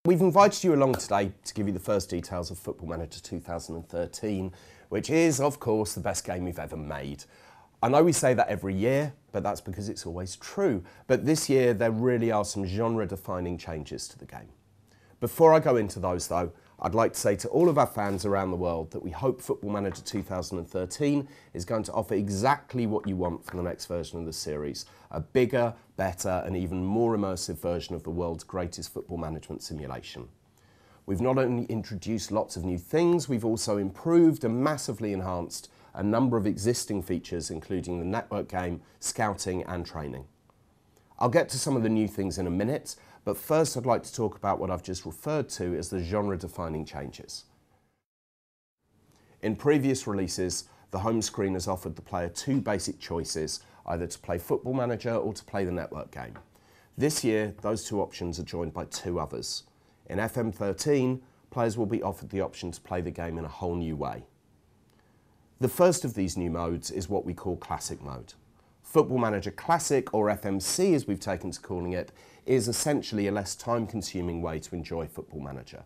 We've invited you along today to give you the first details of Football Manager 2013, which is, of course, the best game we've ever made. I know we say that every year, but that's because it's always true. But this year, there really are some genre-defining changes to the game. Before I go into those, though, I'd like to say to all of our fans around the world that we hope Football Manager 2013 is going to offer exactly what you want from the next version of the series. A bigger, better and even more immersive version of the world's greatest football management simulation. We've not only introduced lots of new things, we've also improved and massively enhanced a number of existing features, including the network game, scouting and training. I'll get to some of the new things in a minute, but first I'd like to talk about what I've just referred to as the genre-defining changes. In previous releases, the home screen has offered the player two basic choices, either to play Football Manager or to play the network game. This year, those two options are joined by two others. In FM13, players will be offered the option to play the game in a whole new way. The first of these new modes is what we call Classic Mode. Football Manager Classic, or FMC as we've taken to calling it, is essentially a less time-consuming way to enjoy Football Manager.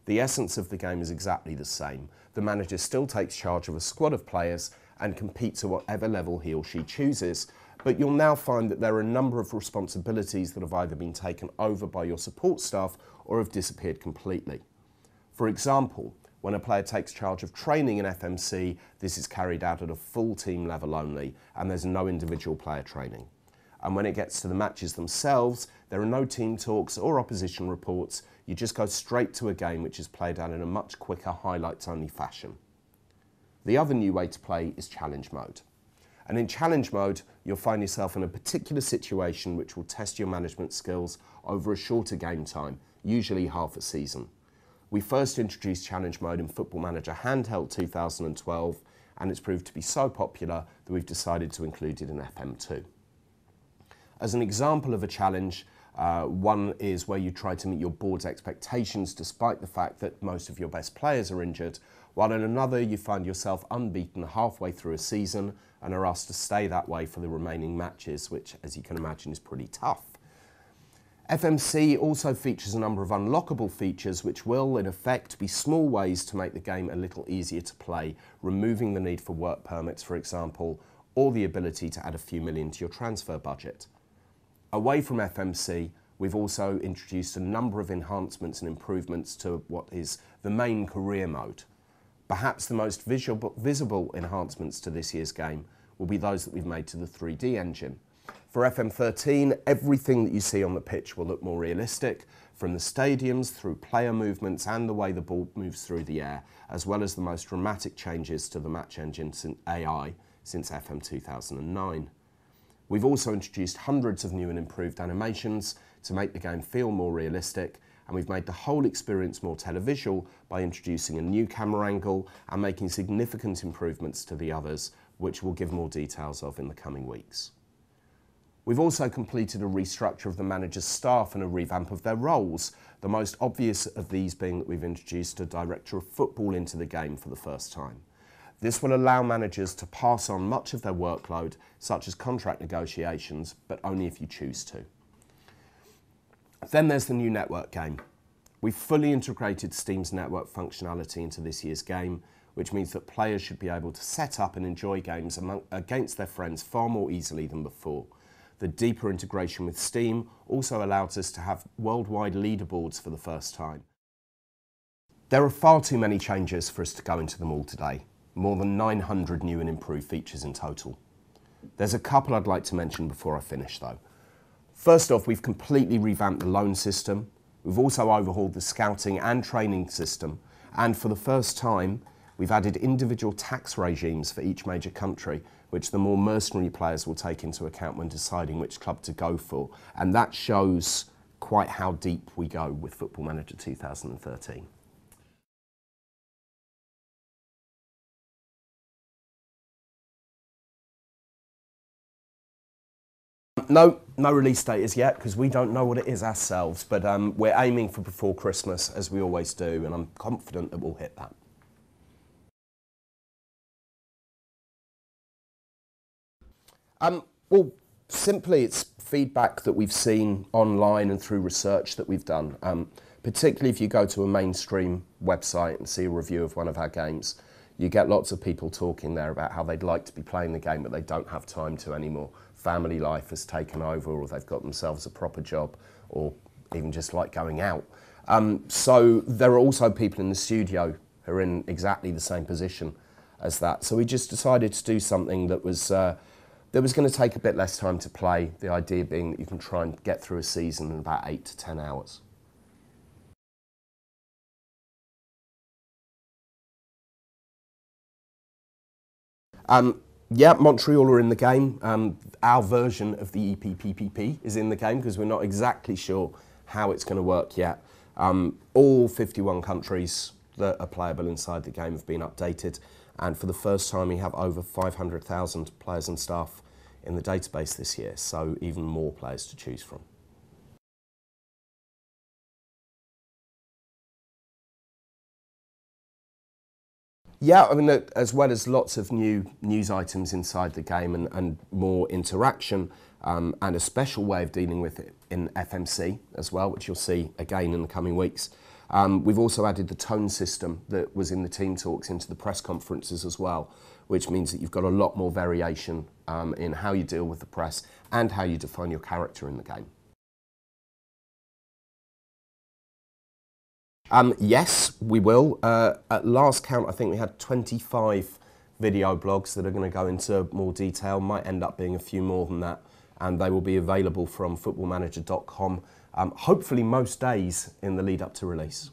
The essence of the game is exactly the same. The manager still takes charge of a squad of players and competes at whatever level he or she chooses, but you'll now find that there are a number of responsibilities that have either been taken over by your support staff or have disappeared completely. For example, when a player takes charge of training in FMC, this is carried out at a full team level only, and there's no individual player training. And when it gets to the matches themselves, there are no team talks or opposition reports. You just go straight to a game which is played out in a much quicker, highlights-only fashion. The other new way to play is Challenge Mode. And in Challenge Mode, you'll find yourself in a particular situation which will test your management skills over a shorter game time, usually half a season. We first introduced Challenge Mode in Football Manager Handheld 2012, and it's proved to be so popular that we've decided to include it in FM2. As an example of a challenge, one is where you try to meet your board's expectations despite the fact that most of your best players are injured, while in another you find yourself unbeaten halfway through a season and are asked to stay that way for the remaining matches, which, as you can imagine, is pretty tough. FMC also features a number of unlockable features which will, in effect, be small ways to make the game a little easier to play, removing the need for work permits, for example, or the ability to add a few million to your transfer budget. Away from FMC, we've also introduced a number of enhancements and improvements to what is the main career mode. Perhaps the most visible enhancements to this year's game will be those that we've made to the 3D engine. For FM13, everything that you see on the pitch will look more realistic, from the stadiums through player movements and the way the ball moves through the air, as well as the most dramatic changes to the match engine AI since FM 2009. We've also introduced hundreds of new and improved animations to make the game feel more realistic, and we've made the whole experience more televisual by introducing a new camera angle and making significant improvements to the others, which we'll give more details of in the coming weeks. We've also completed a restructure of the manager's staff and a revamp of their roles, the most obvious of these being that we've introduced a director of football into the game for the first time. This will allow managers to pass on much of their workload, such as contract negotiations, but only if you choose to. Then there's the new network game. We've fully integrated Steam's network functionality into this year's game, which means that players should be able to set up and enjoy games against their friends far more easily than before. The deeper integration with Steam also allows us to have worldwide leaderboards for the first time. There are far too many changes for us to go into them all today. More than 900 new and improved features in total. There's a couple I'd like to mention before I finish though. First off, we've completely revamped the loan system. We've also overhauled the scouting and training system. And for the first time, we've added individual tax regimes for each major country, which the more mercenary players will take into account when deciding which club to go for. And that shows quite how deep we go with Football Manager 2013. No release date as yet, because we don't know what it is ourselves, but we're aiming for before Christmas, as we always do, and I'm confident that we'll hit that. Well, simply it's feedback that we've seen online and through research that we've done. particularly if you go to a mainstream website and see a review of one of our games, you get lots of people talking there about how they'd like to be playing the game, but they don't have time to anymore. Family life has taken over, or they've got themselves a proper job, or even just like going out. So there are also people in the studio who are in exactly the same position as that. So we just decided to do something that was going to take a bit less time to play, the idea being that you can try and get through a season in about 8 to 10 hours. Yeah, Montreal are in the game. Our version of the EPPPP is in the game because we're not exactly sure how it's going to work yet. All 51 countries that are playable inside the game have been updated, and for the first time we have over 500,000 players and staff in the database this year, so even more players to choose from. Yeah, I mean, as well as lots of new news items inside the game and more interaction and a special way of dealing with it in FMC as well, which you'll see again in the coming weeks. We've also added the tone system that was in the team talks into the press conferences as well, which means that you've got a lot more variation in how you deal with the press and how you define your character in the game. Yes, we will. At last count, I think we had 25 video blogs that are going to go into more detail. Might end up being a few more than that, and they will be available from footballmanager.com, hopefully most days in the lead up to release.